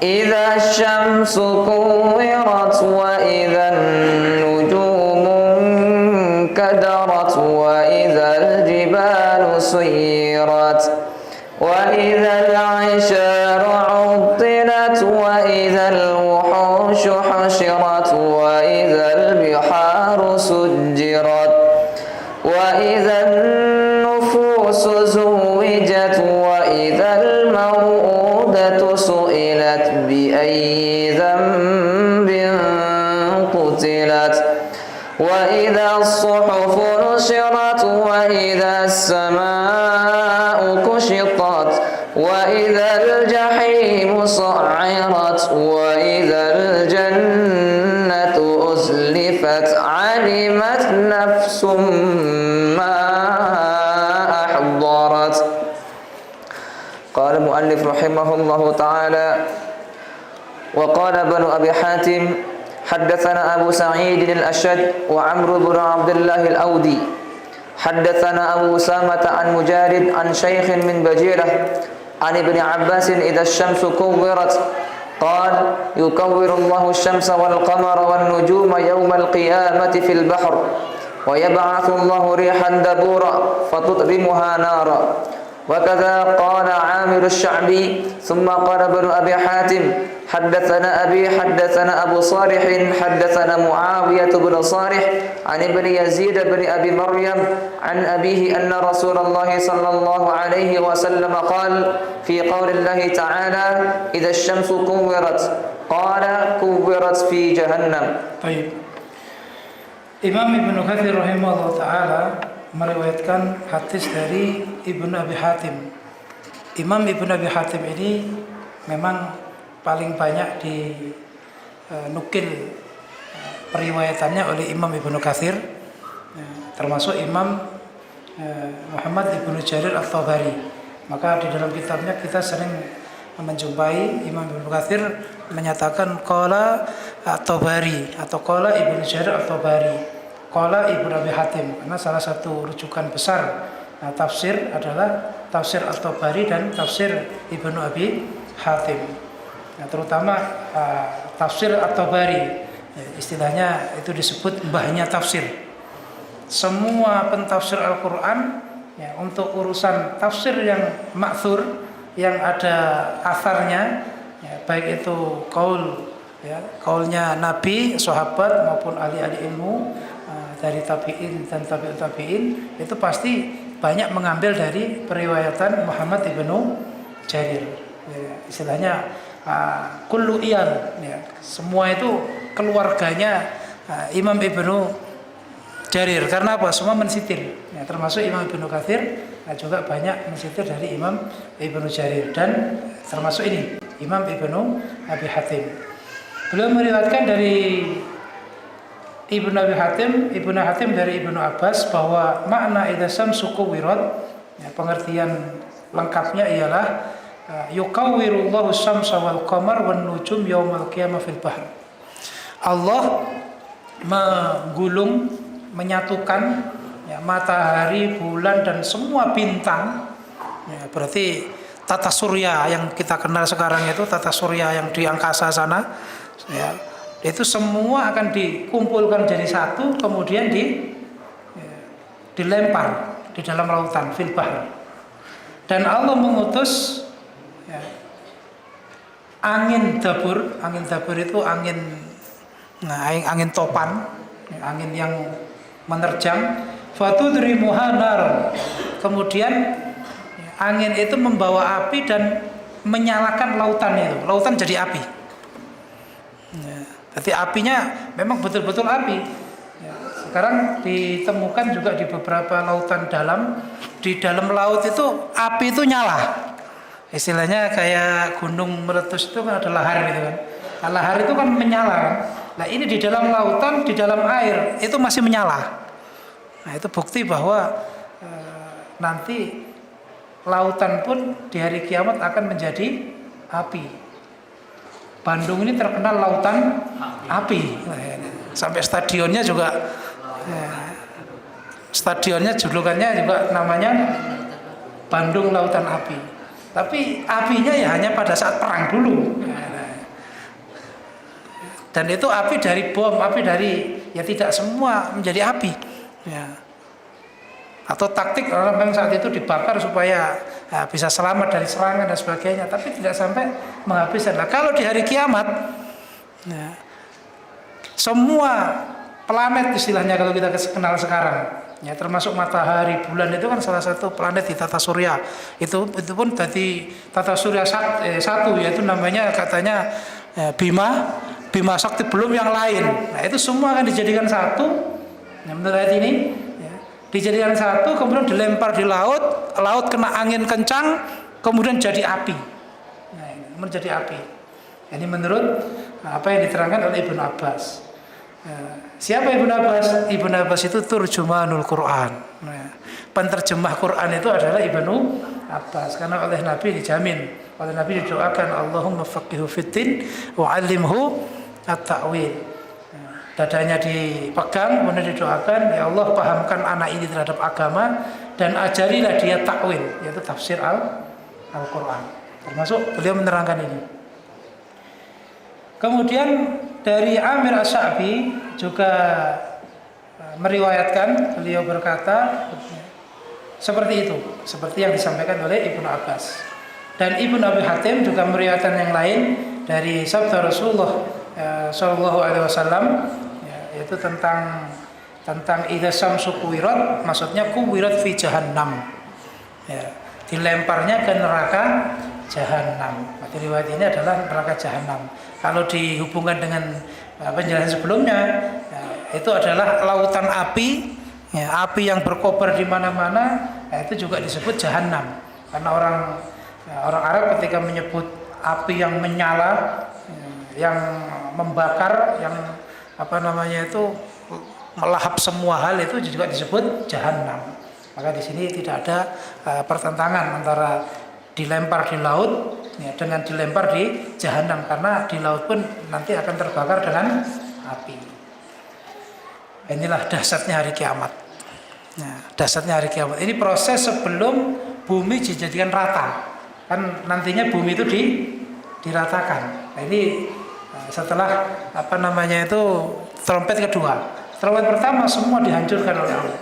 إذا الشمس كورت وإذا النجوم انكدرت وإذا الجبال سيرت وإذا العشار عطلت وإذا الوحوش حشرت وإذا البحار سجرت وإذا النفوس زوجت وإذا الموءودة سئلت بأي ذنب قتلت وإذا الصحف نشرت وإذا السماء كشطت وإذا الجحيم سعرت وإذا الجنة أزلفت علمت نفس ما أحضرت. قال المؤلف رحمه الله تعالى وقال ابن أبي حاتم حدثنا أبو سعيد الأشج وعمرو بن عبد الله الأودي حدثنا أبو أسامة عن مجالد عن شيخ من بجيرة عن ابن عباس إذا الشمس كورت قال يكور الله الشمس والقمر والنجوم يوم القيامة في البحر ويبعث الله ريحا دبورا فتطرمها نارا وكذا قال عامر الشعبي ثم قال ابن أبي حاتم حدثنا أبي حدثنا أبو صالح حدثنا معاوية بن صالح عن ابن يزيد بن أبي مريم عن أبيه أن رسول الله صلى الله عليه وسلم قال في قول الله تعالى إذا الشمس كورت قال كورت في جهنم. طيب. Imam Ibnu Katsir rahimahullah ta'ala meriwayatkan hadis dari Ibnu Abi Hatim. Imam Ibnu Abi Hatim ini memang paling banyak dinukil periwayatannya oleh Imam Ibnu Katsir, termasuk Imam Muhammad Ibnu Jarir At-Tabari. Maka di dalam kitabnya kita sering menjumpai Imam Ibnu Katsir menyatakan qala At-Tabari atau qala Ibnu Jarir At-Tabari, qala Ibnu Abi Hatim, karena salah satu rujukan besar tafsir adalah tafsir At-Tabari dan tafsir Ibnu Abi Hatim. Terutama tafsir At-Tabari, istilahnya itu disebut mbahnya tafsir. Semua pentafsir Al-Quran untuk urusan tafsir yang ma'thur, yang ada asarnya, baik itu kaulnya Nabi, sahabat maupun ahli-ahli ilmu dari tabi'in dan tabi'ut tabi'in, itu pasti banyak mengambil dari periwayatan Muhammad Ibnu Jarir. Istilahnya kullu iyal, semua itu keluarganya Imam Ibnu Jarir. Karena apa? Semua mensitir, termasuk Imam Ibnu Katsir juga banyak mensitir dari Imam Ibnu Jarir, dan termasuk ini Imam Ibnu Abi Hatim. Beliau meriwayatkan dari Ibnu Abi Hatim, Ibnu Hatim dari Ibnu Abbas bahwa makna idza syamsu kuwirat, pengertian lengkapnya ialah yukawwirullahu syamsa wal qamar wan nujum yaumal qiyamah fil bahr. Allah menggulung, menyatukan matahari, bulan dan semua bintang. Berarti tata surya yang kita kenal sekarang itu, tata surya yang di angkasa sana, itu semua akan dikumpulkan jadi satu, kemudian dilempar di dalam lautan fil bahr. Dan Allah mengutus angin dabur. Angin dabur itu angin topan, angin yang menerjang. Fatudrimuha nar. Kemudian angin itu membawa api dan menyalakan lautan itu. Lautan jadi api. Jadi apinya memang betul-betul api. Sekarang ditemukan juga di beberapa lautan dalam. Di dalam laut itu api itu nyala. Istilahnya kayak gunung meletus itu kan ada lahar gitu kan. Nah, lahar itu kan menyala kan. Nah ini di dalam lautan, di dalam air itu masih menyala. Nah itu bukti bahwa nanti lautan pun di hari kiamat akan menjadi api. Bandung ini terkenal lautan api. Sampai stadionnya juga, stadionnya julukannya juga namanya Bandung Lautan Api. Tapi apinya ya hanya pada saat perang dulu. Dan itu api dari bom, api dari, ya tidak semua menjadi api. Ya. Atau taktik orang yang saat itu dibakar supaya bisa selamat dari serangan dan sebagainya, tapi tidak sampai menghabiskan. Nah, kalau di hari kiamat, ya, semua planet istilahnya kalau kita kenal sekarang, ya termasuk matahari, bulan itu kan salah satu planet di tata surya. Itu pun dari tata surya satu, yaitu namanya katanya Bima Sakti, belum yang lain. Nah itu semua akan dijadikan satu. Nah, menurut ayat ini, ya, dijadikan satu, kemudian dilempar di laut, laut kena angin kencang, kemudian jadi api. Nah, ini menjadi api. Ini menurut apa yang diterangkan oleh Ibnu Abbas. Siapa Ibnu Abbas? Ibnu Abbas itu turjumanul Quran. Nah, penterjemah Quran itu adalah Ibnu Abbas, karena oleh Nabi dijamin, oleh Nabi didoakan Allahumma faqihu fiddin wa 'allimhu at-ta'wil. Dadanya dipegang, kemudian didoakan, ya Allah pahamkan anak ini terhadap agama dan ajarilah dia takwil, yaitu tafsir Al-Quran. Termasuk beliau menerangkan ini. Kemudian dari Amir As-Sa'bi juga meriwayatkan, beliau berkata seperti itu, seperti yang disampaikan oleh Ibnu Abbas. Dan Ibnu Abi Hatim juga meriwayatkan yang lain dari sabda Rasulullah Shallallahu Alaihi Wasallam, yaitu tentang idza syamsu kuwirat, maksudnya kuwirat fi jahannam, ya, dilemparnya ke neraka Jahannam. Riwayat ini adalah neraka Jahannam. Kalau dihubungkan dengan penjelasan sebelumnya, ya, itu adalah lautan api, ya, api yang berkobar di mana-mana, ya, itu juga disebut Jahannam. Karena orang Arab ketika menyebut api yang menyala, ya, yang membakar, yang itu melahap semua hal, itu juga disebut Jahannam. Maka di sini tidak ada pertentangan antara dilempar di laut, ya, dengan dilempar di Jahannam, karena di laut pun nanti akan terbakar dengan api. Inilah dahsyatnya hari kiamat. Nah, dahsyatnya hari kiamat. Ini proses sebelum bumi dijadikan rata. Kan nantinya bumi itu diratakan. Nah, ini setelah trompet kedua. Trompet pertama semua dihancurkan oleh Allah.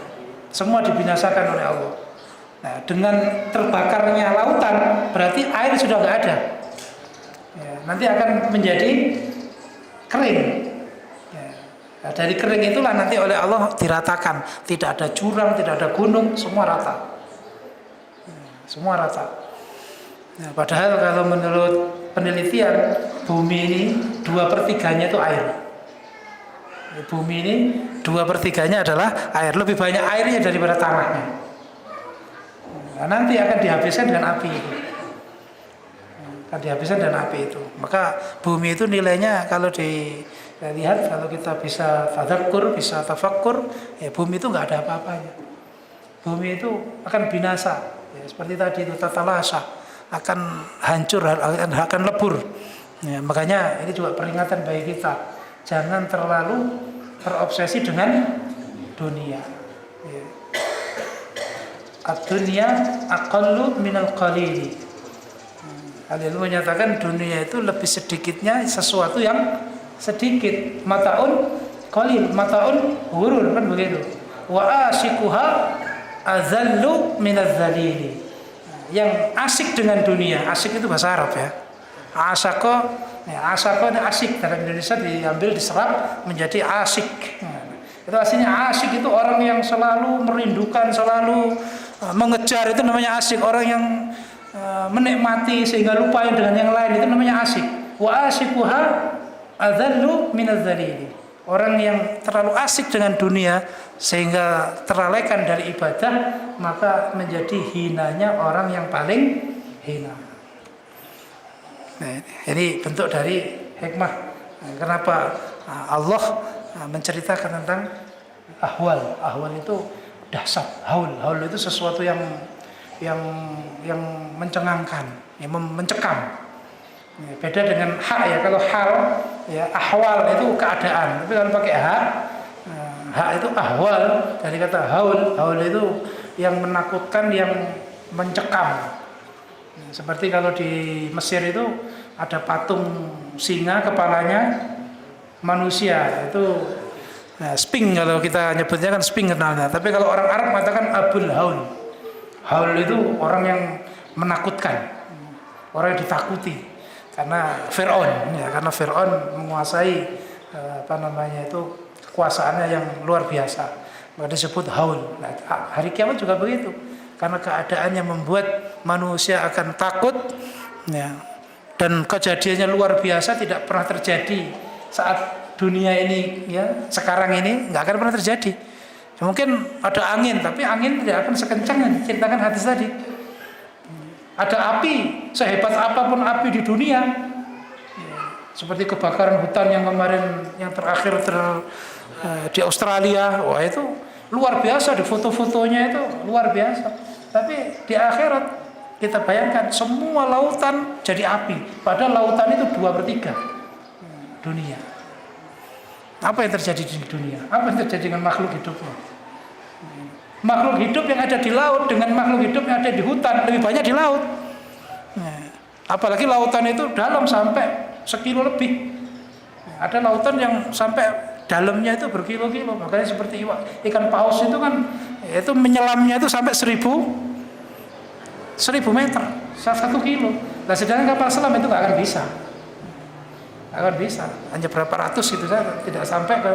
Semua dibinasakan oleh Allah. Nah, dengan terbakarnya lautan berarti air sudah nggak ada. Ya, nanti akan menjadi kering. Ya, nah, dari kering itulah nanti oleh Allah diratakan. Tidak ada jurang, tidak ada gunung, semua rata. Semua rata. Nah, padahal kalau menurut penelitian, bumi ini 2/3 itu air. Bumi ini 2/3 adalah air. Lebih banyak airnya daripada tanahnya. Nah, nanti akan dihabiskan dengan api itu. Akan dihabiskan dengan api itu. Maka bumi itu nilainya kalau dilihat, kalau kita bisa tadzakur, bisa tafakkur, ya bumi itu nggak ada apa-apanya. Bumi itu akan binasa. Ya, seperti tadi itu tatalasa, akan hancur, akan lebur. Ya, makanya ini juga peringatan bagi kita, jangan terlalu terobsesi dengan dunia. Ya. Ad-dunya aqallu minal qalili. Al-ilmu menyatakan dunia itu lebih sedikitnya sesuatu yang sedikit. Mataun qalil, mataun ghurur, kan begitu. Wa asikuha azallu minaz zalili. Yang asik dengan dunia, asik itu bahasa Arab ya. Asako, ya, asako ini asik, dalam Indonesia diambil, diserap menjadi asik. Nah, itu aslinya asik itu orang yang selalu merindukan, selalu mengejar, itu namanya asik. Orang yang menikmati sehingga lupa dengan yang lain, itu namanya asik. Wa asikuha adzallu minaz zalili. Orang yang terlalu asik dengan dunia sehingga terlalaikan dari ibadah, maka menjadi hinanya orang yang paling hina. Nah, ini bentuk dari hikmah. Kenapa Allah menceritakan tentang ahwal. Ahwal itu dahsyat. Haul itu sesuatu yang mencengangkan, yang mencekam. Ya, beda dengan hak ya. Kalau hal ya, ahwal itu keadaan. Tapi kalau pakai hak itu ahwal, dari kata haul. Haul itu yang menakutkan, yang mencekam. Seperti kalau di Mesir itu ada patung singa, kepalanya manusia itu Sphinx, kalau kita nyebutnya kan Sphinx kenalnya. Tapi kalau orang Arab mengatakan Abul Haul. Haul itu orang yang menakutkan, orang yang ditakuti. Karena Fir'aun, ya, karena Fir'aun menguasai itu kekuasaannya yang luar biasa. Maka disebut Haul. Nah, hari kiamat juga begitu. Karena keadaannya membuat manusia akan takut, ya. Dan kejadiannya luar biasa, tidak pernah terjadi saat dunia ini, ya, sekarang ini nggak akan pernah terjadi. Mungkin ada angin, tapi angin tidak akan sekencang yang diceritakan hadis tadi. Ada api, sehebat apapun api di dunia, seperti kebakaran hutan yang kemarin, yang terakhir di Australia, wah itu luar biasa, di foto-fotonya itu luar biasa. Tapi di akhirat kita bayangkan semua lautan jadi api, padahal lautan itu 2/3 dunia. Apa yang terjadi di dunia? Apa yang terjadi dengan makhluk hidupnya? Makhluk hidup yang ada di laut dengan makhluk hidup yang ada di hutan lebih banyak di laut. Apalagi lautan itu dalam sampai sekilo lebih. Ada lautan yang sampai dalamnya itu berkilo-kilo. Makanya seperti ikan paus itu kan, itu menyelamnya itu sampai 1000 meter, 1 kilo. Nah, sedangkan kapal selam itu nggak akan bisa. Akan bisa, hanya berapa ratus itu saja, tidak sampai ke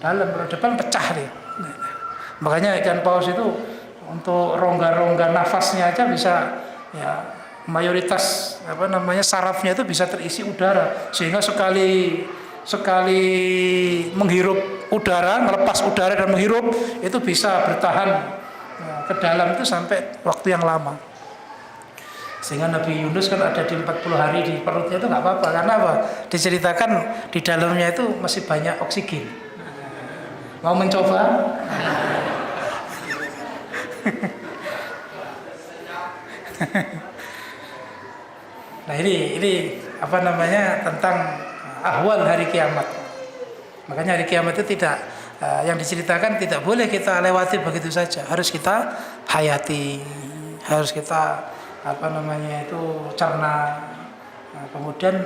dalam, ke depan pecah dia. Makanya ikan paus itu untuk rongga-rongga nafasnya aja bisa, ya, mayoritas sarafnya itu bisa terisi udara, sehingga sekali menghirup udara, melepas udara dan menghirup itu bisa bertahan ke dalam itu sampai waktu yang lama. Sehingga Nabi Yunus kan ada di 40 hari di perutnya itu nggak apa-apa. Karena apa? Diceritakan di dalamnya itu masih banyak oksigen. Mau mencoba? Nah ini tentang ahwal hari kiamat. Makanya hari kiamat itu tidak, yang diceritakan tidak boleh kita lewati begitu saja. Harus kita hayati, harus kita cerna, kemudian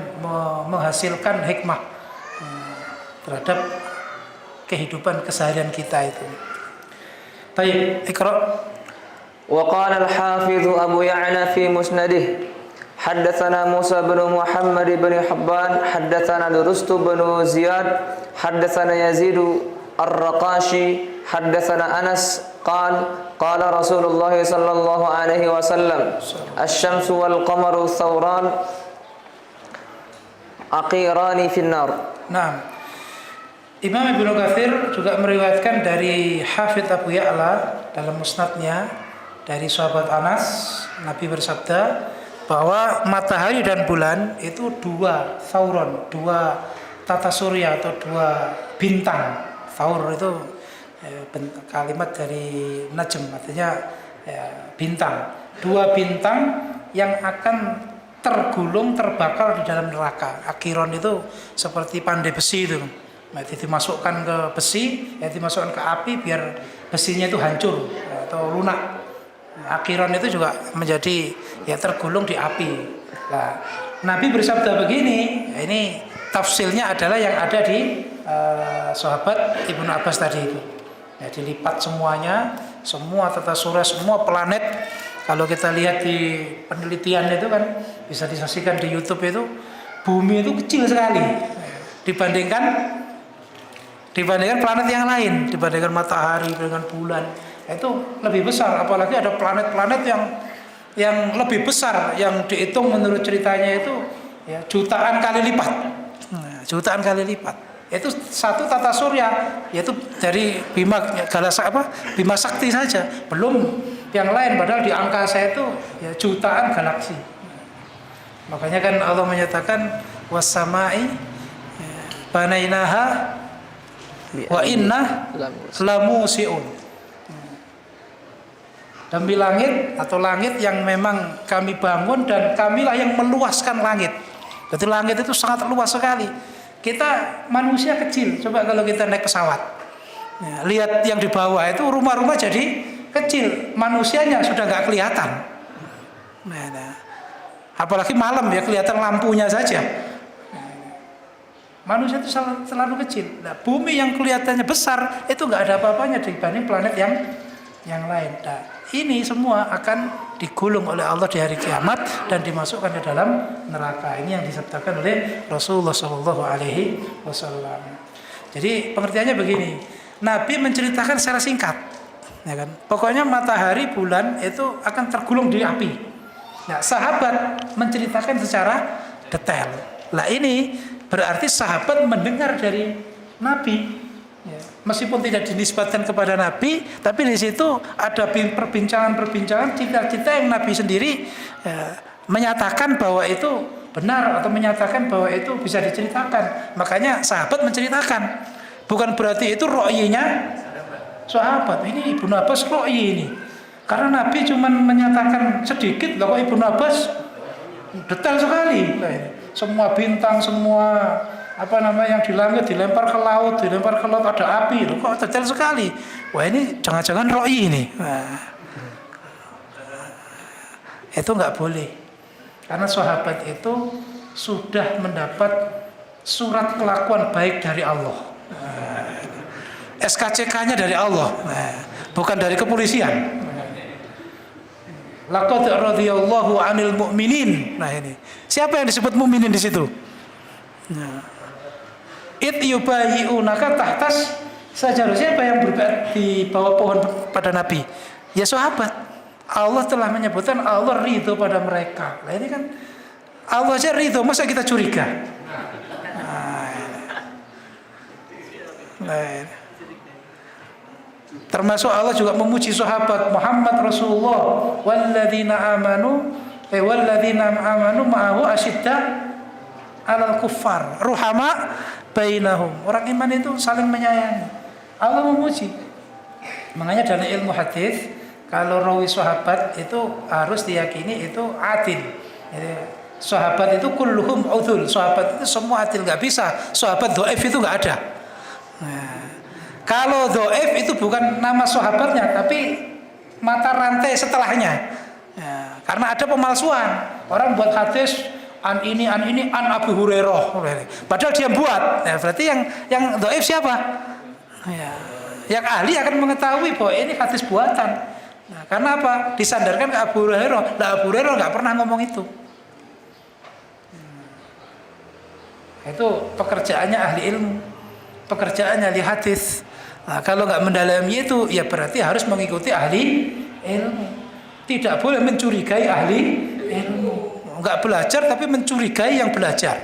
menghasilkan hikmah terhadap kehidupan keseharian kita itu. Baik, Iqra. Wa qala al-Hafiz Abu Ya'la fi musnadih haddatsana Musa bin Muhammad bin Hibban haddatsana Durustu bin Ziyad haddatsana Yazid ar-Raqashi haddatsana Anas قال رسول الله صلى الله عليه وسلم الشمس والقمر ثوران عقيران في النار. Nah, Imam Ibnu Katsir juga meriwayatkan dari Hafidz Abu Ya'la dalam musnadnya dari sahabat Anas, Nabi bersabda bahwa matahari dan bulan itu 2 sauron, 2 tata surya atau 2 bintang. Saur itu kalimat dari najm, artinya bintang. 2 bintang yang akan terbakar di dalam neraka. Akiron itu seperti pandai besi itu. Nah, dimasukkan ke besi, dimasukkan ke api biar besinya itu hancur atau lunak. Akiron itu juga menjadi tergulung di api. Nah, Nabi bersabda begini, ini tafsirnya adalah yang ada di sahabat Ibnu Abbas tadi itu. Dilipat semuanya, semua tata surya, semua planet. Kalau kita lihat di penelitian itu kan bisa disaksikan di YouTube itu, bumi itu kecil sekali dibandingkan planet yang lain, dibandingkan matahari dengan bulan. Itu lebih besar, apalagi ada planet-planet yang lebih besar, yang dihitung menurut ceritanya itu jutaan kali lipat. Jutaan kali lipat. Itu 1 tata surya, yaitu dari Bima Sakti saja, belum yang lain, padahal di angkasa itu jutaan galaksi. Makanya kan Allah menyatakan was-samai banainaha wa inna lamusiun. Demi langit atau langit yang memang kami bangun dan kamilah yang meluaskan langit. Jadi langit itu sangat luas sekali. Kita manusia kecil, coba kalau kita naik pesawat, lihat yang di bawah itu rumah-rumah jadi kecil, manusianya sudah nggak kelihatan. Apalagi malam kelihatan lampunya saja. Manusia itu selalu kecil. Nah, bumi yang kelihatannya besar itu nggak ada apa-apanya dibanding planet yang lain. Nah, ini semua akan digulung oleh Allah di hari kiamat dan dimasukkan ke dalam neraka. Ini yang disabdakan oleh Rasulullah Shallallahu Alaihi Wasallam. Jadi pengertiannya begini, Nabi menceritakan secara singkat, ya kan? Pokoknya matahari, bulan itu akan tergulung di api. Nah, sahabat menceritakan secara detail. Lah ini berarti sahabat mendengar dari Nabi, ya. Meskipun tidak dinisbatkan kepada Nabi, tapi di situ ada perbincangan-perbincangan cita-cita yang Nabi sendiri ya, menyatakan bahwa itu benar atau menyatakan bahwa itu bisa diceritakan. Makanya sahabat menceritakan. Bukan berarti itu ro'yinya sahabat. Ini Ibnu Abbas ro'yi ini. Karena Nabi cuma menyatakan sedikit, loh kok Ibnu Abbas detail sekali. Semua bintang, semua yang di langit dilempar ke laut ada api, loh kok detail sekali. Wah, ini jangan-jangan ro'yi ini. Nah, itu nggak boleh. Karena sahabat itu sudah mendapat surat kelakuan baik dari Allah. SKCK-nya dari Allah, bukan dari kepolisian. Laqad radhiyallahu 'anil mu'minin. Nah, ini. Siapa yang disebut mukminin di situ? Nah. It yubayyi'unaka tahtas sajarah. Siapa yang berbaiat di bawah pohon pada Nabi? Ya sahabat. Allah telah menyebutkan Allah ridho pada mereka. Nah, ini kan Allah aja ridho, masa kita curiga? Nah, termasuk Allah juga memuji sahabat Muhammad Rasulullah, walladzina amanu ma'ahu asyidda 'alal kuffar ruhama bainahum. Orang iman itu saling menyayangi. Allah memuji. Makanya dalam ilmu hadis, kalau rawi sahabat itu harus diyakini itu adil. Jadi, sahabat itu kulluhum udhul. Sahabat itu semua adil, enggak bisa sahabat dhaif itu enggak ada. Nah, kalau dhaif itu bukan nama sahabatnya, tapi mata rantai setelahnya. Ya, karena ada pemalsuan. Orang buat hadis an Abu Hurairah, padahal dia buat. Ya, berarti yang dhaif siapa? Ya, yang ahli akan mengetahui bahwa ini hadis buatan. Nah, karena apa? Disandarkan ke Abu Hurairah. Lah Abu Hurairah nggak pernah ngomong itu. Itu pekerjaannya ahli ilmu, pekerjaannya ahli hadis. Nah, kalau nggak mendalami itu, ya berarti harus mengikuti ahli ilmu. Tidak boleh mencurigai ahli ilmu. Nggak belajar tapi mencurigai yang belajar.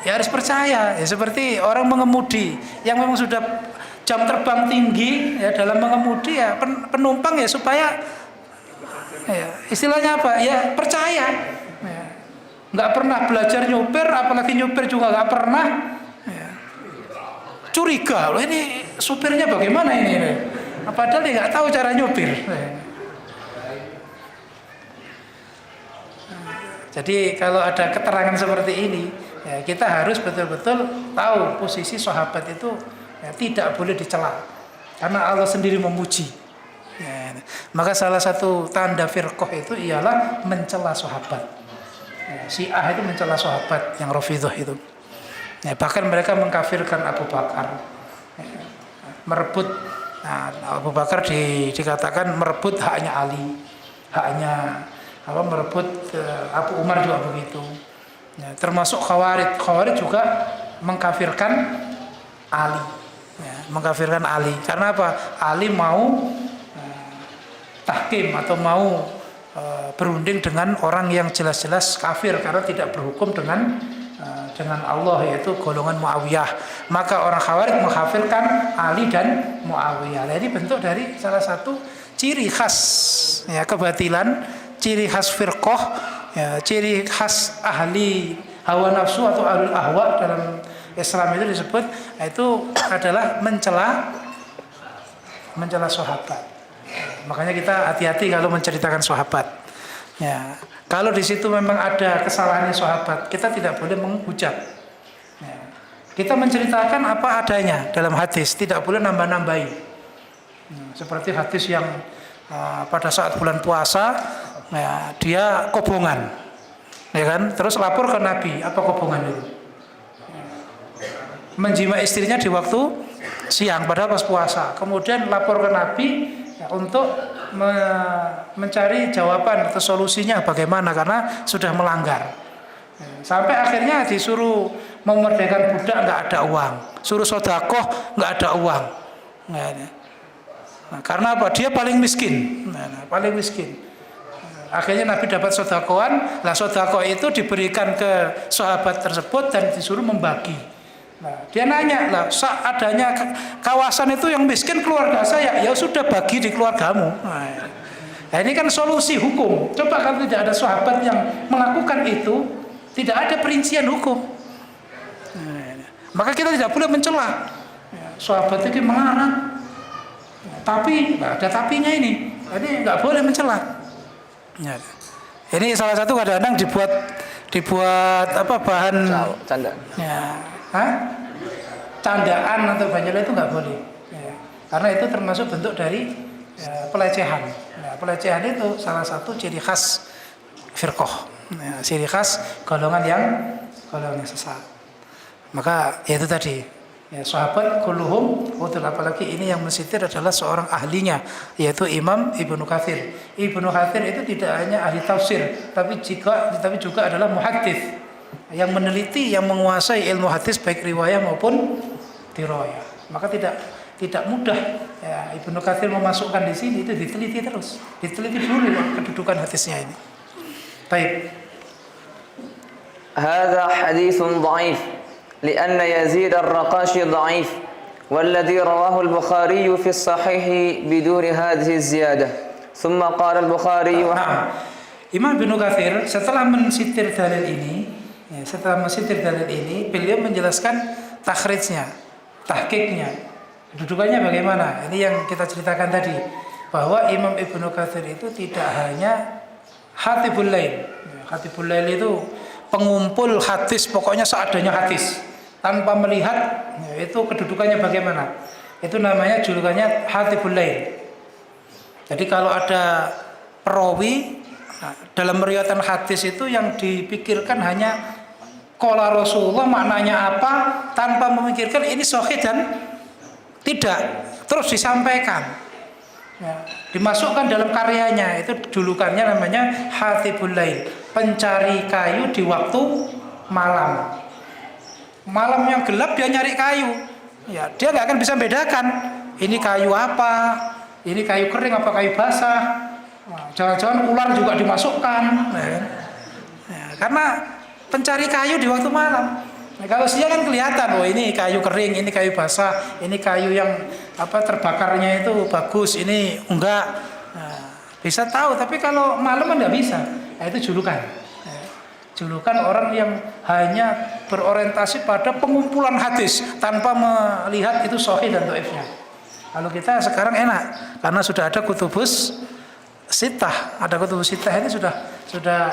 Ya harus percaya. Ya seperti orang mengemudi yang memang sudah jam terbang tinggi, ya dalam mengemudi ya penumpang ya supaya ya, istilahnya apa? Ya percaya. Ya. Nggak pernah belajar nyupir, apalagi nyupir juga nggak pernah. Ya. Curiga, loh ini supirnya bagaimana ini? Padahal dia nggak tahu cara nyupir. Ya. Jadi kalau ada keterangan seperti ini, ya kita harus betul-betul tahu posisi sahabat itu ya, tidak boleh dicela. Karena Allah sendiri memuji. Ya, maka salah satu tanda firqah itu ialah mencela sahabat. Ya, Syiah itu mencela sahabat yang Rafidhah itu. Ya, bahkan mereka mengkafirkan Abu Bakar. Ya, merebut Abu Bakar dikatakan merebut haknya Ali, haknya merebut Abu Umar juga begitu. Ya, termasuk Khawarij juga mengkafirkan Ali. Ya, mengkafirkan Ali. Karena apa? Ali mau tahkim atau mau berunding dengan orang yang jelas-jelas kafir karena tidak berhukum dengan Allah, yaitu golongan Muawiyah. Maka orang Khawarij mengkafirkan Ali dan Muawiyah. Jadi bentuk dari salah satu ciri khas ya kebatilan, ciri khas firqah, ya, ciri khas ahli hawa nafsu atau ahlul ahwa dalam Islam itu disebut, itu adalah mencela sahabat. Makanya kita hati-hati kalau menceritakan sahabat. Ya, kalau di situ memang ada kesalahannya sahabat, kita tidak boleh menghujat. Ya, kita menceritakan apa adanya dalam hadis, tidak boleh nambah-nambahin. Seperti hadis yang pada saat bulan puasa ya, dia kobongan, ya kan? Terus lapor ke Nabi, apa kobongan itu? Menjima istrinya di waktu siang padahal pas puasa. Kemudian lapor ke Nabi ya, untuk mencari jawaban atau solusinya bagaimana karena sudah melanggar. Sampai akhirnya disuruh memerdekakan budak, nggak ada uang. Suruh sedekah, nggak ada uang. Nah, karena apa? Dia paling miskin. Paling miskin. Akhirnya Nabi dapat sedekahan. Lah sedekah itu diberikan ke sahabat tersebut dan disuruh membagi. Nah, dia nanya lah, adanya kawasan itu yang miskin keluarga saya, ya sudah bagi di keluargamu. Nah, ini kan solusi hukum. Coba kalau tidak ada sahabat yang melakukan itu, tidak ada perincian hukum. Maka kita tidak boleh mencela. Sahabat itu melarang. Tapi nggak ada tapinya ini. Jadi nggak boleh mencela. Ini salah satu kadang-kadang dibuat apa bahan Canda. ya, candaan atau banyak itu nggak boleh. Ya. Karena itu termasuk bentuk dari pelecehan. Nah, pelecehan itu salah satu ciri khas firqah. Ya, ciri khas golongan yang sesat. Maka ya itu tadi. Ya, sahabat kulluhum utul, apalagi ini yang mensitir adalah seorang ahlinya yaitu Imam Ibnu Katsir. Ibnu Katsir itu tidak hanya ahli tafsir tapi juga adalah muhaddits yang meneliti, yang menguasai ilmu hadis baik riwayah maupun dirayah. Maka tidak mudah ya, Ibnu Katsir memasukkan di sini, itu diteliti terus. Diteliti dulu kedudukan hadisnya ini. Baik. هذا حديث ضعيف لأن يزيد الرقاشي ضعيف والذي رواه البخاري في الصحيح بدون هذه الزيادة ثم قال البخاري Imam Ibnu Katsir setelah mensitir dalil ini, beliau menjelaskan takhrijnya, tahqiqnya, kedudukannya bagaimana. Ini yang kita ceritakan tadi, bahwa Imam Ibnu Katsir itu tidak hanya Khatibul Lail. Khatibul Lail itu pengumpul hadis, pokoknya seadanya hadis tanpa melihat itu kedudukannya bagaimana. Itu namanya julukannya Khatibul Lail. Jadi kalau ada perawi dalam meriwayatkan hadis itu yang dipikirkan hanya qala Rasulullah maknanya apa tanpa memikirkan ini sahih dan tidak, terus disampaikan. Ya, dimasukkan dalam karyanya, itu julukannya namanya Khatibul Lail, pencari kayu di waktu malam. Malam yang gelap dia nyari kayu. Ya, dia nggak akan bisa bedakan ini kayu apa, ini kayu kering apa kayu basah. Jangan-jangan ular juga dimasukkan. Ya, karena pencari kayu di waktu malam. Nah, kalau siang kan kelihatan, oh ini kayu kering, ini kayu basah, ini kayu yang terbakarnya itu bagus, ini enggak. Nah, bisa tahu, tapi kalau malam kan enggak bisa. Nah, itu julukan. Julukan orang yang hanya berorientasi pada pengumpulan hadis tanpa melihat itu sahih dan dhaifnya. Kalau kita sekarang enak karena sudah ada kutubus sittah, ini sudah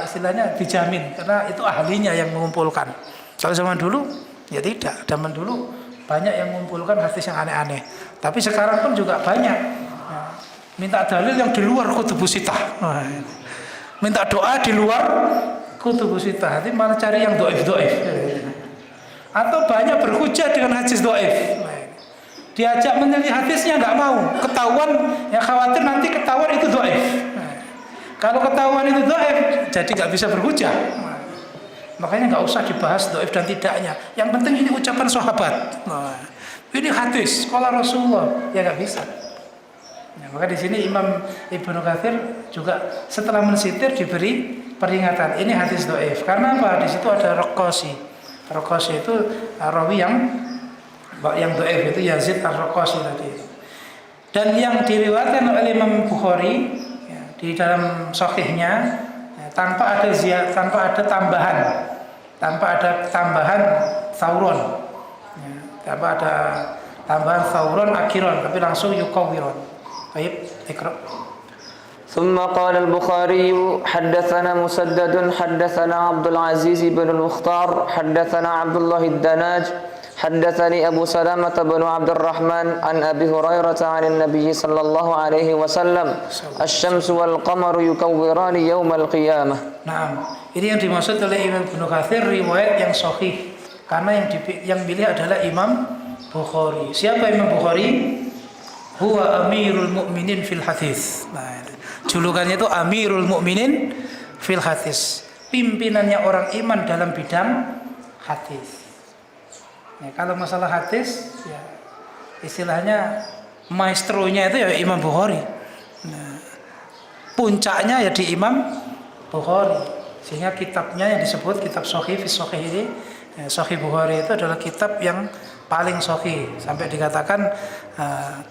istilahnya dijamin karena itu ahlinya yang mengumpulkan. Kalau zaman dulu ya tidak, zaman dulu banyak yang mengumpulkan hadis yang aneh-aneh. Tapi sekarang pun juga banyak. Nah, minta dalil yang di luar kutubus sittah. Minta doa di luar kutubus sittah, nanti malah cari yang dhaif. Atau banyak berhujjah dengan hadis dhaif. Diajak meneliti hadisnya nggak mau, ketahuan ya khawatir nanti ketahuan itu dhaif. Kalau ketahuan itu dhaif, jadi nggak bisa berhujjah. Makanya nggak usah dibahas dhaif dan tidaknya. Yang penting ini ucapan sahabat. Ini hadis, qala Rasulullah, ya nggak bisa. Nah, maka di sini Imam Ibnu Katsir juga setelah mensitir diberi peringatan. Ini hadis dhaif. Karena apa? Di situ ada Raqashi. Raqashi itu rawi yang dhaif, itu Yazid Ar-Raqashi tadi. Dan yang diriwayatkan oleh Imam Bukhari ya, di dalam sahihnya ya, tanpa ada tambahan Thawron. Ya, tanpa ada tambahan Thawron akhiron, tapi langsung yuqawwiron. Baik, ikra. ثم قال البخاري حدثنا مسدد حدثنا عبد العزيز بن المختار حدثنا عبد الله الدناج حدثني أبو سلامة بن عبد الرحمن عن أبي هريرة عن النبي صلى الله عليه وسلم الشمس والقمر يكوران يوم القيامة. Nah, ini yang dimaksud oleh Imam Ibnu Katsir riwayat yang sahih karena yang pilih adalah Imam Bukhari. Siapa Imam Bukhari? Huwa Amirul Mukminin fil Hadis. Nah, julukannya itu Amirul Mukminin fil Hadis. Pimpinannya orang iman dalam bidang hadis. Ya, kalau masalah hadis, ya, istilahnya maestronya itu ya Imam Bukhari. Nah, puncaknya ya di Imam Bukhari. Sehingga kitabnya yang disebut kitab Sahih fi Sahih ini, ya, Sahih Bukhari itu adalah kitab yang paling sahih. Sampai dikatakan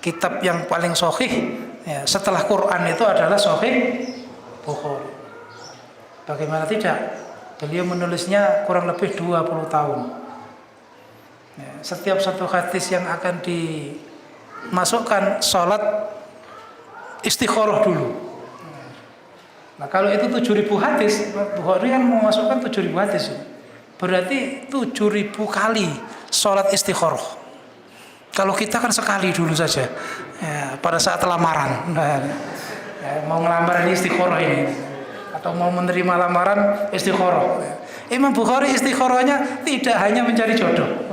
kitab yang paling sahih ya, setelah Quran itu adalah Sahih Bukhari. Bagaimana tidak? Beliau menulisnya kurang lebih 20 tahun. Ya, setiap satu hadis yang akan dimasukkan sholat istikharah dulu. Nah kalau itu 7.000 hadis, Bukhari kan memasukkan 7.000 hadis, berarti 7.000 kali sholat istikharah. Kalau kita kan sekali dulu saja, ya, pada saat lamaran, ya, mau ngelamar ini istikharah ini, atau mau menerima lamaran istikharah. Imam Bukhari istikharahnya tidak hanya mencari jodoh.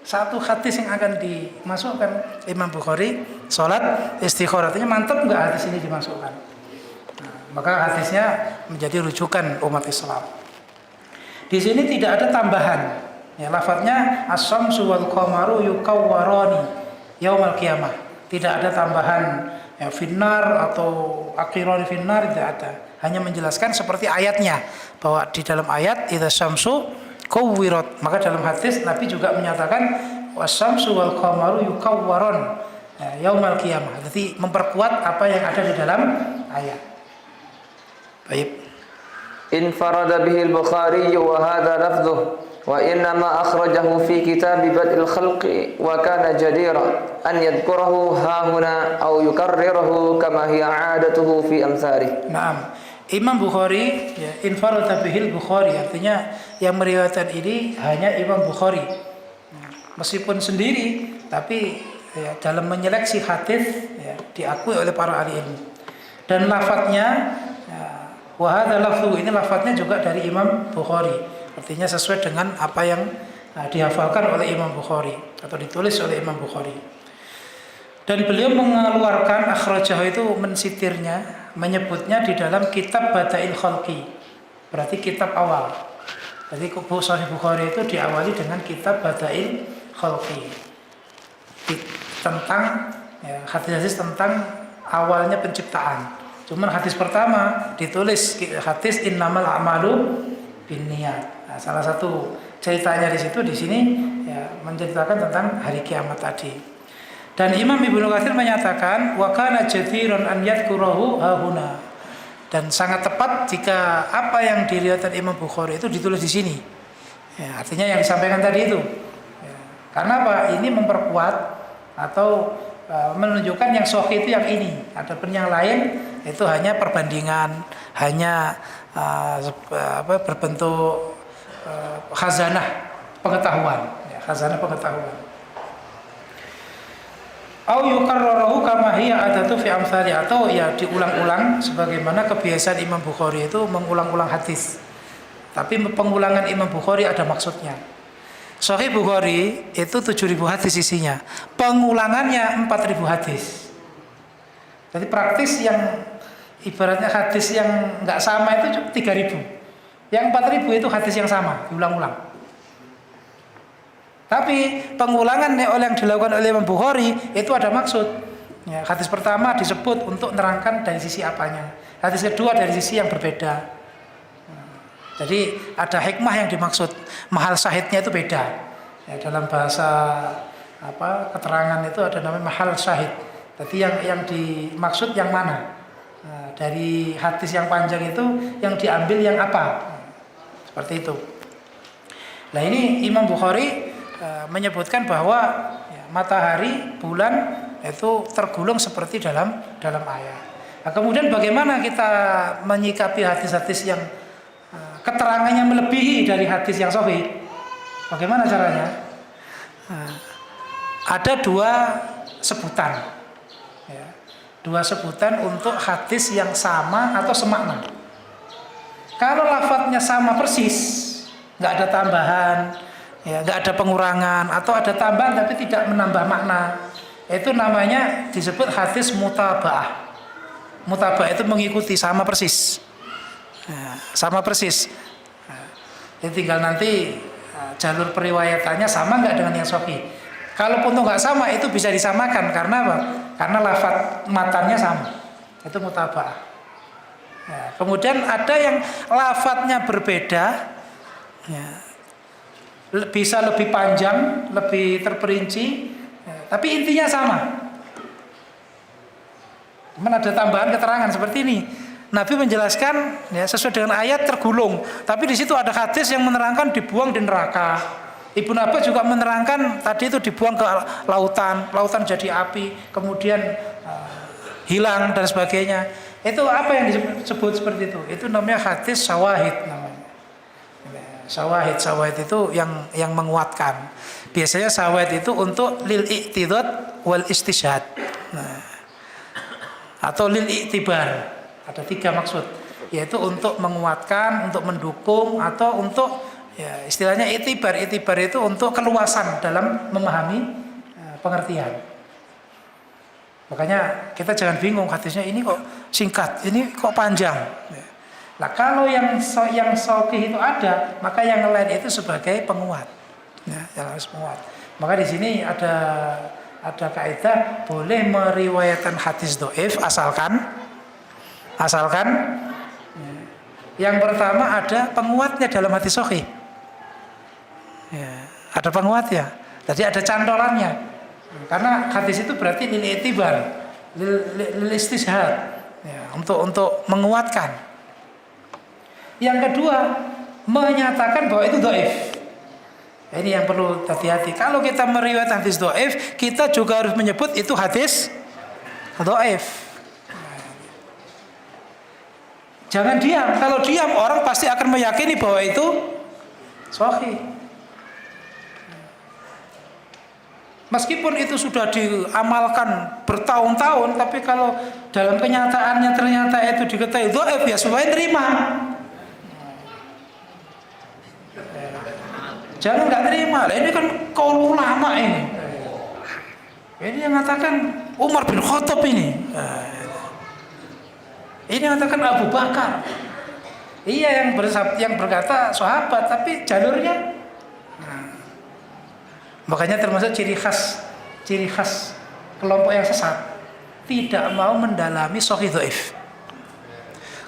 Satu hadis yang akan dimasukkan Imam Bukhari sholat istikharah, artinya mantap nggak hadis ini dimasukkan. Nah, maka hadisnya menjadi rujukan umat Islam. Di sini tidak ada tambahan. Ya, lafadznya as-syamsu wal qamaru yukawwarani yaumal qiyamah. Tidak ada tambahan ya, finnar atau akhirani finnar, tidak ada. Hanya menjelaskan seperti ayatnya, bahwa di dalam ayat idza syamsu kuwirat, maka dalam hadis Nabi juga menyatakan wasyamsu wal qamaru yukawwaron yaumal qiyamah. Jadi memperkuat apa yang ada di dalam ayat. Baik. Infarada bihi al-Bukhari wa hadha lafdhuhu wa innama akhrajahu fi kitab bad'il khalqi wa kana jadira an yadhkurahu hahuna aw yukarrirahu kama hiya 'adatuhu fi amsalih. Naam. Imam Bukhari, ya, infarada bihil Bukhari, artinya yang meriwayatkan ini hanya Imam Bukhari. Meskipun sendiri, tapi ya, dalam menyeleksi hadis ya, diakui oleh para ahli ilmu. Dan lafadznya, wa hadza lafzu, ini lafadznya juga dari Imam Bukhari. Artinya sesuai dengan apa yang dihafalkan oleh Imam Bukhari atau ditulis oleh Imam Bukhari. Dan beliau mengeluarkan akhrajahu itu mensitirnya, menyebutnya di dalam kitab Bada'il Khalqi. Berarti kitab awal. Jadi Sahih Bukhari itu diawali dengan kitab Bada'il Khalqi. Tentang ya, hadis-hadis tentang awalnya penciptaan. Cuman hadis pertama ditulis hadis innamal a'malu binniyat. Nah, salah satu ceritanya di sini ya, menceritakan tentang hari kiamat tadi. Dan Imam Ibnu Katsir menyatakan wa kana jadiran an yadhkurahu hahuna. Dan sangat tepat jika apa yang diriwayatkan Imam Bukhari itu ditulis di sini. Ya, artinya yang disampaikan tadi itu. Ya, karena apa? Ini memperkuat atau menunjukkan yang sahih itu yang ini. Adapun yang lain itu hanya perbandingan, hanya berbentuk khazanah pengetahuan, ya, khazanah pengetahuan. Au yukarrarahu kama hiya adatu fi amsali, atau ya diulang-ulang sebagaimana kebiasaan Imam Bukhari itu mengulang-ulang hadis. Tapi pengulangan Imam Bukhari ada maksudnya. Sahih Bukhari itu 7.000 hadis isinya. Pengulangannya 4.000 hadis. Jadi praktis yang ibaratnya hadis yang enggak sama itu 3.000. Yang 4.000 itu hadis yang sama, diulang-ulang. Tapi pengulangan oleh yang dilakukan oleh Imam Bukhari itu ada maksud. Ya, hadis pertama disebut untuk menerangkan dari sisi apanya. Hadis kedua dari sisi yang berbeda. Jadi ada hikmah yang dimaksud. Mahal syahidnya itu beda. Ya, dalam bahasa keterangan itu ada namanya mahal syahid. Jadi yang dimaksud yang mana? Nah, dari hadis yang panjang itu yang diambil yang apa? Seperti itu. Nah ini Imam Bukhari menyebutkan bahwa ya, matahari, bulan itu tergulung seperti dalam ayat. Nah, kemudian bagaimana kita menyikapi hadis-hadis yang keterangannya melebihi dari hadis yang sahih? Bagaimana caranya? Nah, ada dua sebutan, ya. Dua sebutan untuk hadis yang sama atau semakna. Kalau lafadznya sama persis, nggak ada tambahan, ya, nggak ada pengurangan, atau ada tambahan tapi tidak menambah makna, itu namanya disebut hadis mutabaah. Mutabaah itu mengikuti, sama persis, ya, sama persis. Jadi tinggal nanti jalur periwayatannya sama nggak dengan yang sahih. Kalaupun itu nggak sama, itu bisa disamakan karena apa? Karena lafadz matannya sama. Itu mutabaah. Ya, kemudian ada yang lafadznya berbeda, ya, bisa lebih panjang, lebih terperinci, ya, tapi intinya sama. Cuman ada tambahan keterangan seperti ini. Nabi menjelaskan, ya, sesuai dengan ayat tergulung, tapi di situ ada hadis yang menerangkan dibuang di neraka. Ibnu Abbas juga menerangkan tadi itu dibuang ke lautan, lautan jadi api, kemudian hilang dan sebagainya. Itu apa yang disebut seperti itu? Itu namanya hadis syawahid namanya. Syawahid itu yang menguatkan. Biasanya syawahid itu untuk lil iqtidad wal istishhad. Nah, atau lil iktibar. Ada 3 maksud, yaitu untuk menguatkan, untuk mendukung, atau untuk, ya, istilahnya itibar. Itibar itu untuk keluasan dalam memahami pengertian. Makanya kita jangan bingung hadisnya ini kok singkat, ini kok panjang. Nah, kalau yang sahih itu ada, maka yang lain itu sebagai penguat. Ya, yang harus penguat. Maka di sini ada kaidah boleh meriwayatkan hadis dhaif asalkan yang pertama ada penguatnya dalam hadis sahih. Ya, ada penguatnya. Jadi ada cantolannya. Karena hadis itu berarti lil i'tibar, lil istishhad, ya, untuk menguatkan. Yang kedua, menyatakan bahwa itu dhaif. Ini yang perlu hati-hati. Kalau kita meriwayatkan hadis dhaif, kita juga harus menyebut itu hadis dhaif. Jangan diam. Kalau diam, orang pasti akan meyakini bahwa itu sahih. Meskipun itu sudah diamalkan bertahun-tahun, tapi kalau dalam kenyataannya ternyata itu diketahui dhaif, ya supaya terima. Jangan nggak terima. Ini kan kaul ulama ini. Ini yang mengatakan Umar bin Khattab ini. Ini mengatakan Abu Bakar. Iya, yang berkata sahabat, tapi jalurnya. Nah, makanya termasuk ciri khas kelompok yang sesat, tidak mau mendalami sahih dhaif.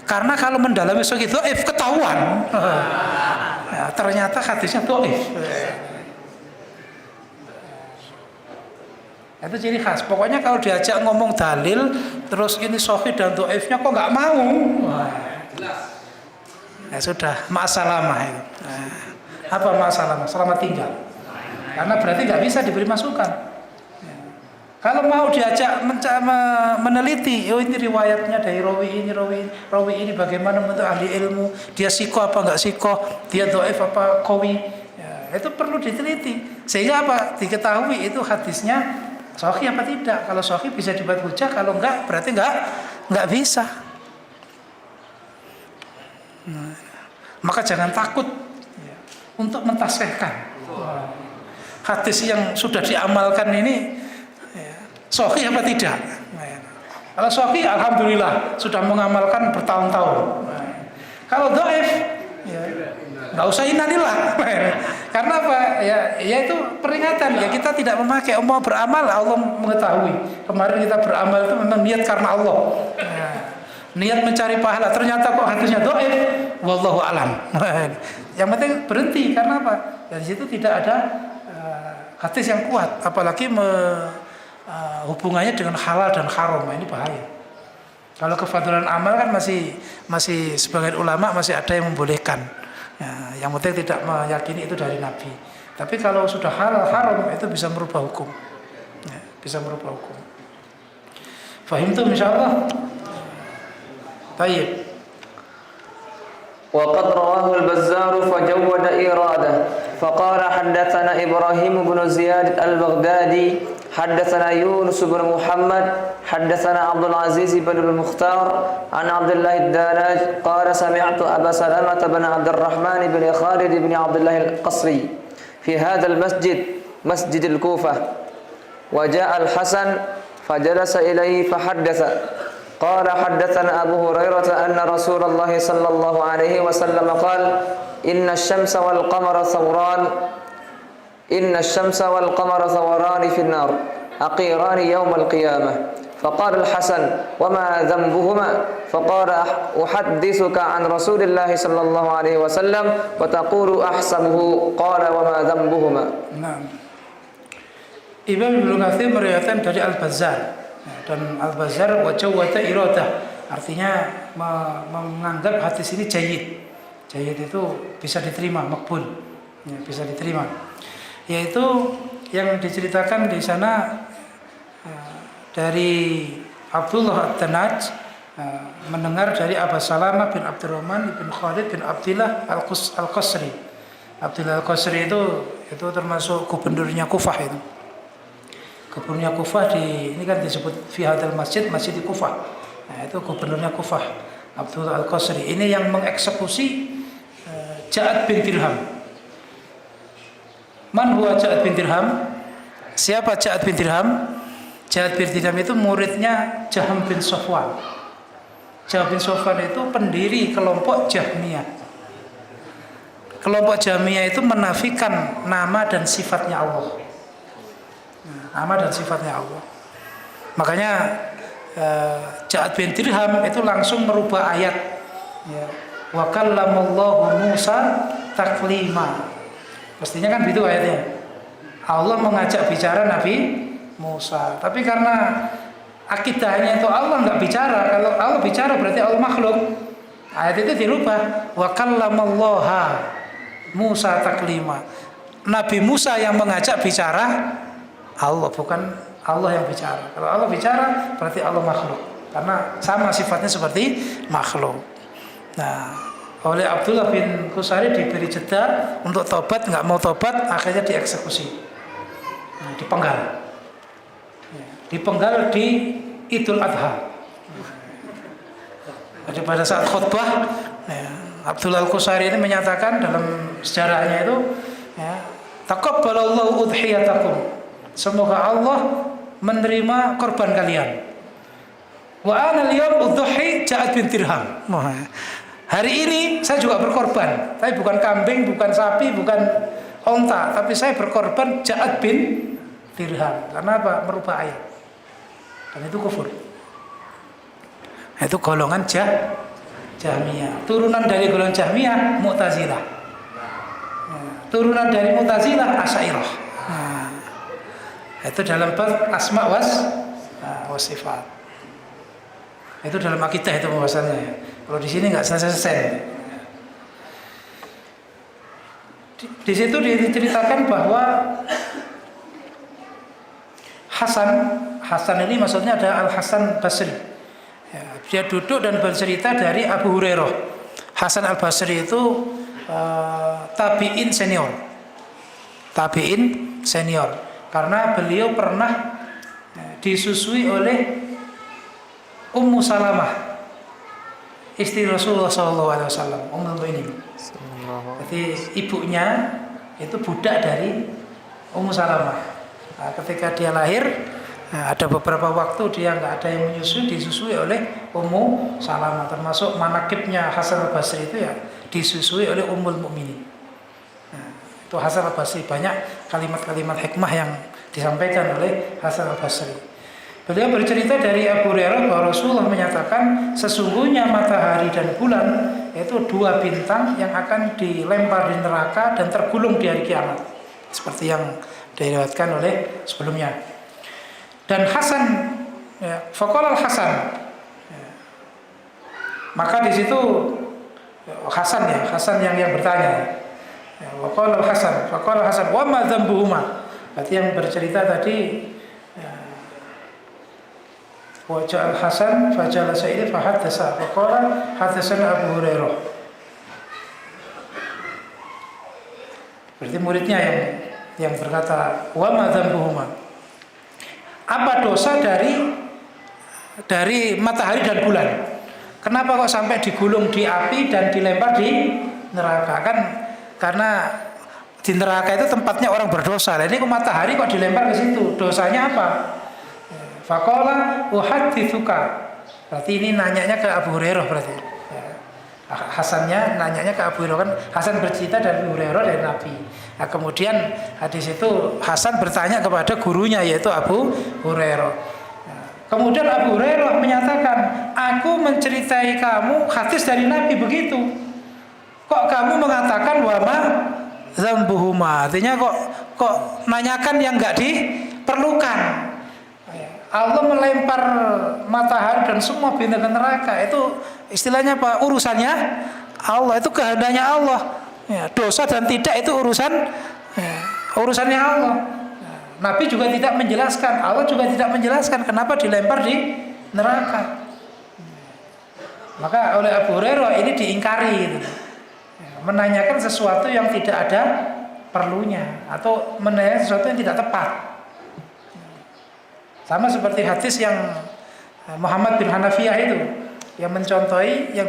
Karena kalau mendalami sahih dhaif ketahuan, ya, ternyata hadisnya dhaif. Itu ciri khas. Pokoknya kalau diajak ngomong dalil, terus ini sahih dan dhaifnya kok nggak mau. Ya sudah, ma'asalamah itu. Apa ma'asalamah? Selamat tinggal. Karena berarti nggak bisa diberi masukan. Kalau mau diajak meneliti, oh ini riwayatnya dari rawi ini bagaimana menurut ahli ilmu, dia sikoh apa nggak sikoh, dia dhaif apa qawi, ya, itu perlu diteliti. Sehingga apa? Diketahui itu hadisnya sahih apa tidak. Kalau sahih bisa dibuat hujah, kalau enggak berarti enggak bisa. Nah, maka jangan takut ya, untuk mentasbihkan hadis yang sudah diamalkan ini ya, sahih apa tidak. Nah, ya. Kalau sahih alhamdulillah sudah mengamalkan bertahun-tahun. Nah, kalau dhaif ya, nggak usah innalillah. Karena apa? Ya itu peringatan. Ya kita tidak memakai, mau beramal Allah mengetahui. Kemarin kita beramal itu memang niat karena Allah. Nah, niat mencari pahala. Ternyata kok hadisnya dhaif. Wallahu alam. Yang penting berhenti karena apa? Dari situ tidak ada hadis yang kuat. Apalagi hubungannya dengan halal dan haram. Ini bahaya. Kalau kefadalan amal kan masih sebagian ulama masih ada yang membolehkan. Ya, yang penting tidak meyakini itu dari Nabi. Tapi kalau sudah halal haram itu bisa merubah hukum. Ya, bisa merubah hukum. Fahim tuh insyaallah. Baik. Wa qad rawahu al-Bazzar fa jawwada iradah فقال حدثنا إبراهيم بن زياد البغدادي حدثنا يونس بن محمد حدثنا عبد العزيز بن المختار عن عبد الله الدراج قال سمعت أبا سلمة بن عبد الرحمن بن خالد بن عبد الله القصري في هذا المسجد مسجد الكوفة وجاء الحسن فجلس إليه فحدث قال حدثنا أبو هريرة أن رسول الله صلى الله عليه وسلم قال إن الشمس والقمر ثوران في النار أقيران يوم القيامة فقال الحسن وما ذنبهما فقال أحدثك عن رسول الله صلى الله عليه وسلم وتقول أحسبه قال وما ذنبهما. Nah, Imam Ibnu Katsir meriwayatkan dari Al-Bazzar, dan Al-Bazzar wajawata iradah, artinya menganggap hadis ini jayyid. Jayyid itu bisa diterima, makbul, ya, bisa diterima. Yaitu yang diceritakan di sana dari Abdullah Ad-Danaj mendengar dari Abu Salamah bin Abdurrahman bin Khalid bin Abdillah Al-Qasri. Abdillah Al-Qasri itu termasuk gubernurnya Kufah itu. Gubernurnya Kufah ini kan disebut fi hadzal masjid, masjid di Kufah. Nah, itu gubernurnya Kufah, Abdullah Al-Qasri. Ini yang mengeksekusi Ja'ad bin Dirham. Man huwa Ja'ad bin Dirham? Siapa Ja'ad bin Dirham? Ja'ad bin Dirham itu muridnya Jaham bin Safwan. Jaham bin Safwan itu pendiri kelompok Jahmiyah. Kelompok Jahmiyah itu menafikan nama dan sifatnya Allah. Nama dan sifatnya Allah. Makanya Ja'ad bin Dirham itu langsung merubah ayat, ya, wa kallamallahu Musa taklima. Mestinya kan begitu ayatnya. Allah mengajak bicara Nabi Musa. Tapi karena akidahnya itu Allah nggak bicara. Kalau Allah bicara berarti Allah makhluk. Ayat itu dirubah. Wa kallamallaha Musa taklima. Nabi Musa yang mengajak bicara Allah, bukan Allah yang bicara. Kalau Allah bicara berarti Allah makhluk, karena sama sifatnya seperti makhluk. Nah, oleh Abdullah bin Qusari diberi jeda untuk tobat, nggak mau tobat, akhirnya dieksekusi, dipenggal. Dipenggal di Idul Adha. Jadi pada saat khutbah, Abdullah Al-Qusari ini menyatakan dalam sejarahnya itu, taqabbalallahu udhiyatakum. Semoga Allah menerima korban kalian. Wa ana al-yawm udhi Ja'ad bin Dirham. Hari ini saya juga berkorban, tapi bukan kambing, bukan sapi, bukan onta, tapi saya berkorban Ja'ad bin Dirham. Karena apa? Merubah ayat. Dan itu kufur. Itu golongan Jahmiyah. Turunan dari golongan Jahmiyah Mu'tazilah. Turunan dari Mu'tazilah Asy'ariyah. Itu dalam bab asma was sifat. Itu dalam akidah itu pembahasannya. Kalau di sini nggak selesai. Di situ diceritakan bahwa Hasan ini maksudnya ada Al-Hasan Basri. Ya, dia duduk dan bercerita dari Abu Hurairah. Hasan Al-Basri itu tabi'in senior. Tabi'in senior. Karena beliau pernah disusui oleh Ummu Salamah, istri Rasulullah SAW, Ummul Mukminin. Jadi ibunya itu budak dari Ummu Salamah. Nah, ketika dia lahir, ada beberapa waktu dia nggak ada yang menyusui, disusui oleh Ummu Salamah. Termasuk manakibnya Hasan Al-Basri itu ya disusui oleh Ummul Mukminin. Itu Hasan Al-Basri, banyak kalimat-kalimat hikmah yang disampaikan oleh Hasan Al-Basri. Beliau bercerita dari Abu Hurairah bahwa Rasulullah menyatakan sesungguhnya matahari dan bulan itu dua bintang yang akan dilempar di neraka dan tergulung di hari kiamat, seperti yang diriwayatkan oleh sebelumnya. Dan Hasan, faqala Hasan, maka di situ Hasan yang bertanya. Faqala Hasan, wa ma dzambuhuma. Berarti yang bercerita tadi wajah Hasan fajalasa ini fahaddasa faqala hadatsana Abu Hurairah. Berarti muridnya yang berkata, wa ma dzambuhuma. Apa dosa dari matahari dan bulan? Kenapa kok sampai digulung di api dan dilempar di neraka? Kan karena di neraka itu tempatnya orang berdosa. Nah, ini kok matahari kok dilempar ke situ? Dosanya apa? Faqala uhadditsuka. Berarti ini nanyanya ke Abu Hurairah berarti. Hasannya nanyanya ke Abu Hurairah, kan Hasan bercerita dari Abu Hurairah dari Nabi. Nah, kemudian hadis itu Hasan bertanya kepada gurunya yaitu Abu Hurairah. Kemudian Abu Hurairah menyatakan, aku menceritai kamu hadis dari Nabi begitu. Kok kamu mengatakan wama dzambuhuma? Artinya kok nanyakan yang enggak diperlukan. Allah melempar matahari dan semua bintang ke neraka, itu istilahnya apa? Urusannya Allah, itu kehendaknya Allah. Ya, dosa dan tidak itu urusannya Allah. Nabi juga tidak menjelaskan, Allah juga tidak menjelaskan kenapa dilempar di neraka. Maka oleh Abu Hurairah ini diingkari gitu. Menanyakan sesuatu yang tidak ada perlunya atau menanyakan sesuatu yang tidak tepat. Sama seperti hadis yang Muhammad bin Hanafiyah itu yang mencontohi yang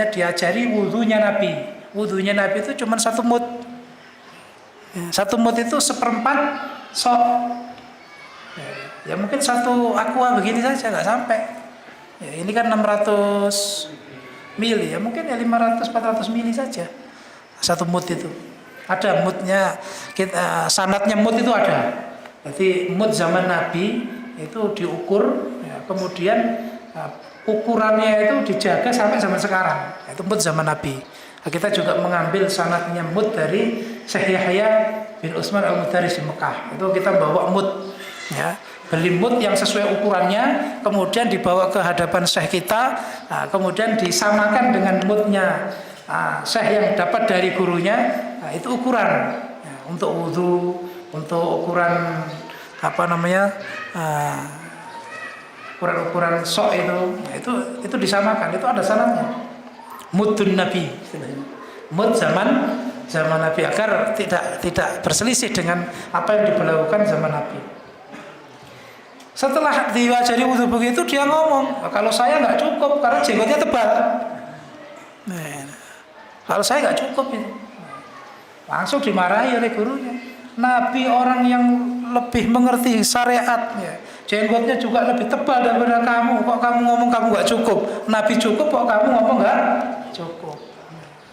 diajari wudunya Nabi. Wudunya Nabi itu cuma 1 mud. 1 mud itu 1/4 sok. Ya mungkin 1 aqua begini saja nggak sampai. Ya, ini kan 600 mili, ya mungkin ya 500-400 mili saja 1 mud itu. Ada mudnya, sanadnya mud itu ada. Jadi mud zaman Nabi itu diukur, ya, kemudian ukurannya itu dijaga sampai zaman sekarang. Itu mud zaman Nabi. Nah, kita juga mengambil sanadnya mud dari Syekh Yahya bin Utsman Al-Mudaris di Mekah. Itu kita bawa mud, ya, beli mud yang sesuai ukurannya, kemudian dibawa ke hadapan Syekh kita, nah, kemudian disamakan dengan mudnya Syekh yang dapat dari gurunya. Nah, itu ukuran, ya, untuk wudu, untuk ukuran ukuran sok itu disamakan, itu ada sanadnya. Mudun Nabi, mud zaman Nabi, agar tidak berselisih dengan apa yang diberlakukan zaman Nabi. Setelah diwajari wudu begitu, dia ngomong, kalau saya nggak cukup karena jenggotnya tebal. Kalau saya nggak cukup itu, langsung dimarahi oleh gurunya. Nabi orang yang lebih mengerti syariat, ya. Jenggotnya juga lebih tebal daripada kamu. Kok kamu ngomong kamu nggak cukup? Nabi cukup, kok kamu ngomong nggak cukup?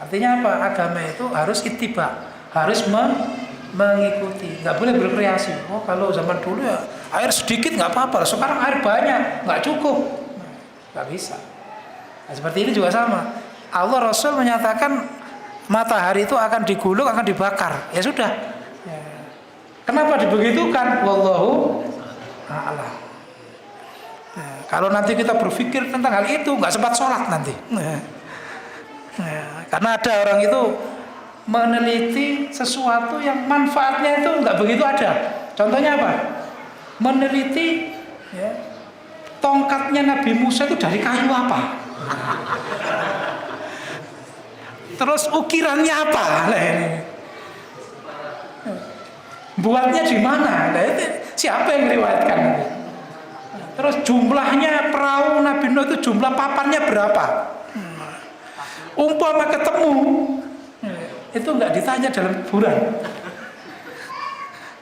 Artinya apa? Agama itu harus ittiba, harus mengikuti, nggak boleh berkreasi. Oh, kalau zaman dulu ya air sedikit nggak apa-apa, sekarang air banyak nggak cukup, nggak bisa. Nah, seperti ini juga sama. Allah Rasul menyatakan matahari itu akan digulung, akan dibakar. Ya sudah. Kenapa dibegitukan? Wallahu a'lam. Kalau nanti kita berpikir tentang hal itu, nggak sempat sholat nanti. Karena ada orang itu meneliti sesuatu yang manfaatnya itu nggak begitu ada. Contohnya apa? Meneliti, ya, tongkatnya Nabi Musa itu dari kayu apa? Terus ukirannya apa? Buatnya di mana? Nah, itu siapa yang meriwayatkan? Terus jumlahnya perahu Nabi Nuh itu jumlah papannya berapa? Umpama ketemu, itu nggak ditanya dalam kuburan.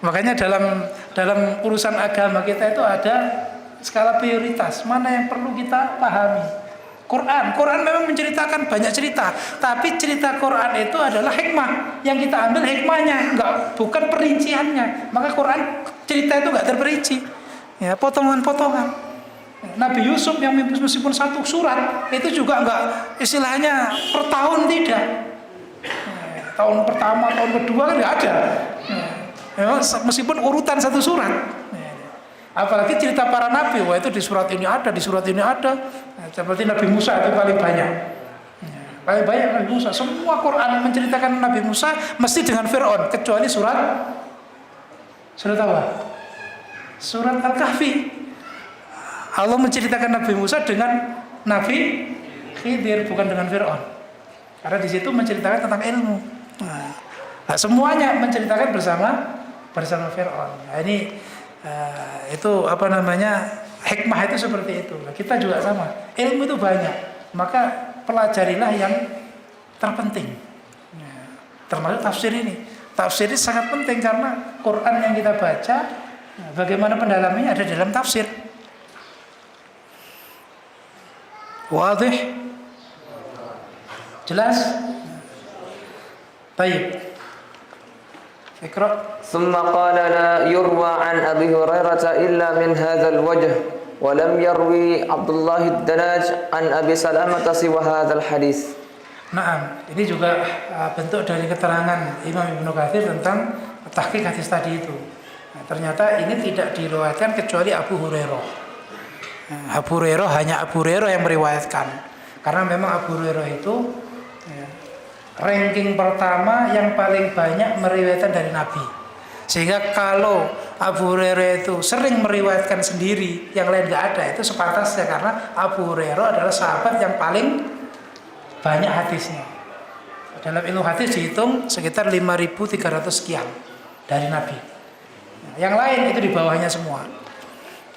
Makanya dalam urusan agama kita itu ada skala prioritas, mana yang perlu kita pahami. Quran memang menceritakan banyak cerita, tapi cerita Quran itu adalah hikmah, yang kita ambil hikmahnya, bukan perinciannya. Maka Quran cerita itu nggak terperinci, ya, potongan-potongan. Nabi Yusuf yang meskipun 1 surat itu juga nggak, istilahnya per tahun tidak. Tahun pertama, tahun kedua kan nggak ada. Meskipun urutan 1 surat. Apalagi cerita para nabi, wah itu di surat ini ada, di surat ini ada. Seperti Nabi Musa itu paling banyak. Paling banyak Nabi Musa. Semua Quran menceritakan Nabi Musa mesti dengan Fir'aun, kecuali surat apa? Surat Al-Kahfi. Allah menceritakan Nabi Musa dengan Nabi Khidir, bukan dengan Fir'aun. Karena di situ menceritakan tentang ilmu. Nah, semuanya menceritakan bersama Fir'aun. Nah, ini itu apa namanya, hikmah itu seperti itu. Nah, kita juga sama. Ilmu itu banyak, maka pelajarilah yang terpenting. Termasuk tafsir ini. Tafsir ini sangat penting karena Quran yang kita baca, bagaimana pendalamannya ada dalam tafsir. Wadih? Jelas? Baik. Iqra. ثم قال لا يروى عن أبي هريرة إلا من هذا الوجه ولم يروي عبد الله الدلاج عن أبي سلمة سوى هذا الحديث. Nah, ini juga bentuk dari keterangan Imam Ibnu Katsir tentang tahqiq hadis tadi itu. Nah, ternyata ini tidak diriwayatkan kecuali Abu Hurairah. Hanya Abu Hurairah yang meriwayatkan. Karena memang Abu Hurairah itu ranking pertama yang paling banyak meriwayatkan dari Nabi. Sehingga kalau Abu Hurairah itu sering meriwayatkan sendiri, yang lain nggak ada, itu sepantasnya karena Abu Hurairah adalah sahabat yang paling banyak hadisnya. Dalam ilmu hadis dihitung sekitar 5.300 sekian dari Nabi. Nah, yang lain itu di bawahnya semua.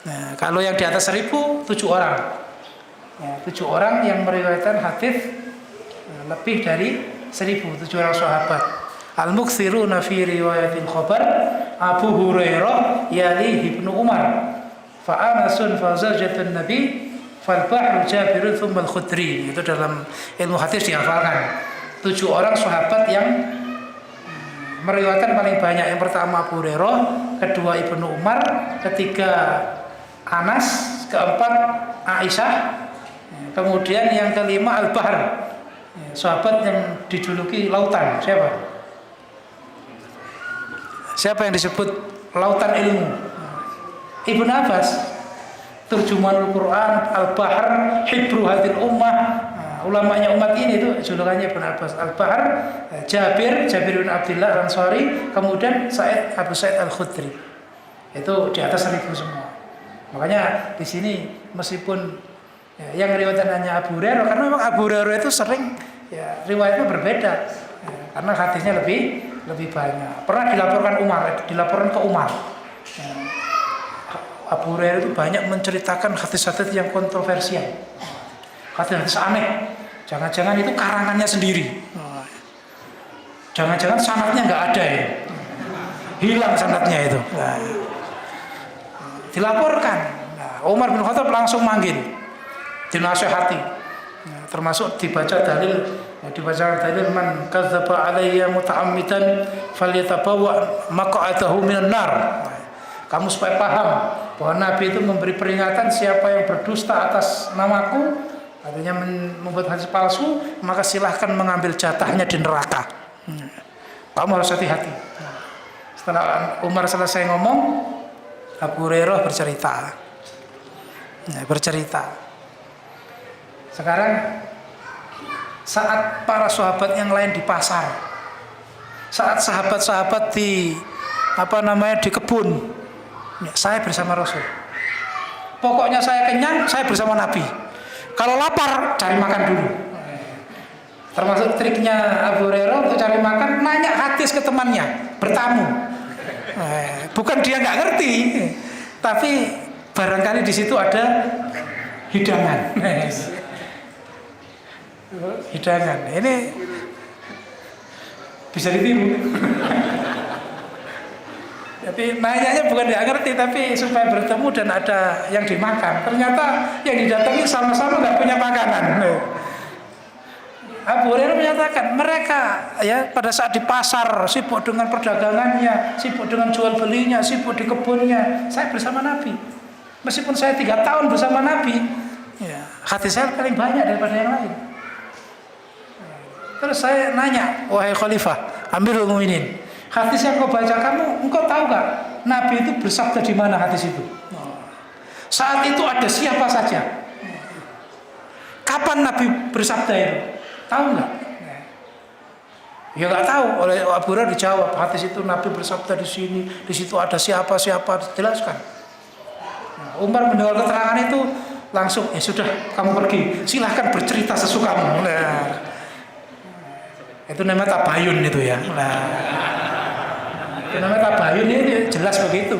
Nah, kalau yang di atas 1.000, 7 orang. Ya, 7 orang yang meriwayatkan hadis lebih dari 1.000, 7 orang sahabat. Al-muktsiruna fi riwayatil khabar Abu Hurairah yali Ibnu Umar fa Anasun fa zawjatun Nabi fal bahru Jabir tsumma al-Khudri. Itu dalam ilmu hadis dihafalkan. 7 orang sahabat yang meriwayatkan paling banyak. Yang pertama Abu Hurairah, kedua Ibnu Umar, ketiga Anas, keempat Aisyah, kemudian yang kelima Al-Bahr, sahabat yang dijuluki lautan. Siapa yang disebut lautan ilmu? Ibnu Abbas, Turjumanul Quran, Al-Bahr, Hibru hadil ummah. Ulamanya umat ini itu julukannya Ibnu Abbas. Al-Bahr, Jabir bin Abdullah Ansari, kemudian Abu Sa'id Al-Khudri. Itu di atas 1.000 semua. Makanya di sini meskipun yang riwayatkan hanya Abu Hurairah, karena memang Abu Hurairah itu sering riwayatnya berbeda, karena hadisnya lebih banyak. Pernah dilaporkan ke Umar. Abu Hurairah itu banyak menceritakan hadis-hadis yang kontroversial, hadis-hadis aneh. Jangan-jangan itu karangannya sendiri. Jangan-jangan sanadnya nggak ada ya, hilang sanadnya itu. Dilaporkan. Umar bin Khattab langsung manggil, dinasihati. Termasuk dibaca dalil man kadzdzaba alayya muta'ammidan falyatabawa maq'adahu minan nar. Kamu supaya paham bahwa Nabi itu memberi peringatan siapa yang berdusta atas namaku, artinya membuat hadis palsu, maka silahkan mengambil jatahnya di neraka. Kamu harus hati-hati. Setelah Umar selesai ngomong, Abu Hurairah bercerita. Sekarang saat para sahabat yang lain di pasar, saat sahabat-sahabat di di kebun, saya bersama Rasul. Pokoknya saya kenyang, saya bersama Nabi. Kalau lapar, cari makan dulu. Termasuk triknya Abu Hurairah untuk cari makan, nanya hadis ke temannya, bertamu. Bukan dia nggak ngerti, tapi barangkali di situ ada hidangan. Hidangan ini bisa ditiru. Tapi nanyanya bukan dia ngerti, tapi supaya bertemu dan ada yang dimakan. Ternyata yang didatangi sama-sama nggak punya makanan. Abu Hurairah menyatakan mereka pada saat di pasar sibuk dengan perdagangannya, sibuk dengan jual belinya, sibuk di kebunnya. Saya bersama Nabi. Meskipun saya 3 tahun bersama Nabi, hadis saya paling banyak daripada yang lain. Terus saya nanya, wahai Khalifah, Amirul Mukminin, hadis yang kau baca engkau tahu gak Nabi itu bersabda di mana hadis itu? Saat itu ada siapa saja? Kapan Nabi bersabda itu? Tahu nggak? Ya nggak tahu. Oleh Abu Hurairah dijawab, hadis itu Nabi bersabda di sini, di situ ada siapa, dijelaskan. Umar mendengar keterangan itu langsung, sudah kamu pergi, silahkan bercerita sesukamu. Itu namanya tabayun itu ya. Itu namanya tabayun ini jelas begitu.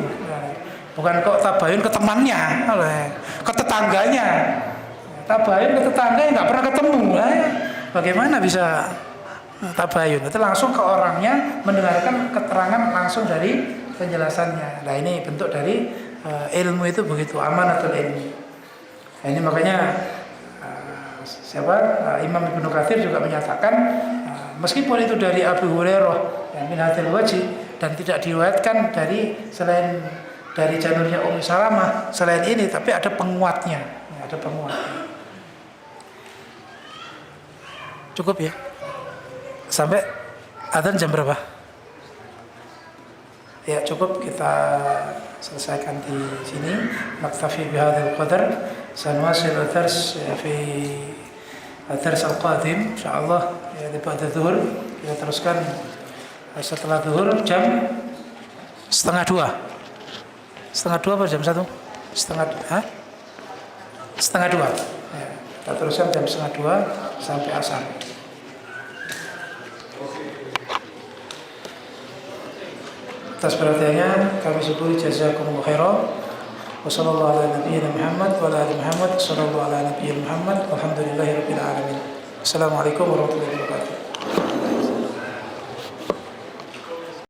Bukan kok tabayun ke temannya, ke tetangganya. Tabayun ke tetangga yang nggak pernah ketemu, bagaimana bisa tabayun? Itu langsung ke orangnya, mendengarkan keterangan langsung dari penjelasannya. Nah ini bentuk dari ilmu itu begitu, amanatul ilmi. Nah, ini makanya Imam Ibnu Katsir juga menyatakan meskipun itu dari Abu Hurairah min hadzal wajh dan tidak diriwayatkan selain dari jalurnya Ummu Salamah selain ini, tapi ada penguatnya, ada penguatnya. Cukup ya? Sampai adzan jam berapa? Ya cukup, kita selesaikan di sini. Naktafi bihadzal qadar. Sanwasil ad-dars fi ad-dars al-qadim insyaallah ya di ba'da zuhur. Kita teruskan setelah zuhur jam setengah 2. Setengah 2 apa jam 1? Setengah 2. Ya, kita teruskan jam setengah 2 sampai asar. Atas perhatiannya kami syukuri, jazakumullahu khairan. Wassallallahu ala nabiyyina Muhammad wa ala ali Muhammad. Sallallahu ala nabiyyina Muhammad. Walhamdulillahirabbil alamin. Assalamualaikum warahmatullahi wabarakatuh.